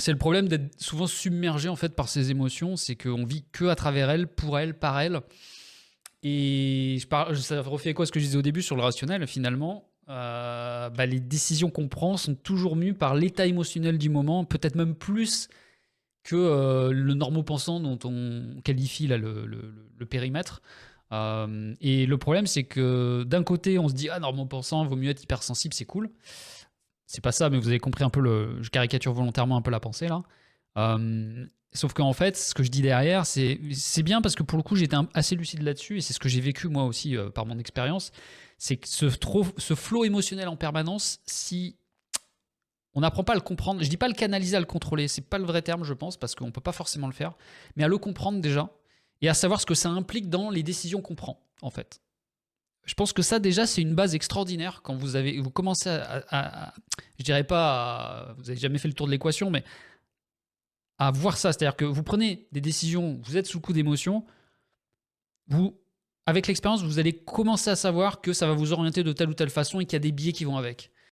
C'est le problème d'être souvent submergé en fait par ses émotions, c'est qu'on vit que à travers elles, pour elles, par elles. Et ça refait quoi ce que je disais au début sur le rationnel finalement. Bah, les décisions qu'on prend sont toujours mues par l'état émotionnel du moment, peut-être même plus que le normo-pensant dont on qualifie là, le périmètre. Et le problème, c'est que d'un côté, on se dit ah normo-pensant, vaut mieux être hypersensible, c'est cool. C'est pas ça, mais vous avez compris un peu je caricature volontairement un peu la pensée là. Sauf qu'en fait, ce que je dis derrière, c'est bien parce que pour le coup, j'étais assez lucide là-dessus et c'est ce que j'ai vécu moi aussi par mon expérience. C'est que ce flot émotionnel en permanence, si on n'apprend pas à le comprendre, je dis pas le canaliser, à le contrôler, c'est pas le vrai terme, je pense, parce qu'on peut pas forcément le faire, mais à le comprendre déjà et à savoir ce que ça implique dans les décisions qu'on prend, en fait. Je pense que ça, déjà, c'est une base extraordinaire quand vous commencez je dirais pas, vous avez jamais fait le tour de l'équation, mais à voir ça. C'est-à-dire que vous prenez des décisions, vous êtes sous le coup d'émotions, avec l'expérience, vous allez commencer à savoir que ça va vous orienter de telle ou telle façon et qu'il y a des biais qui vont avec.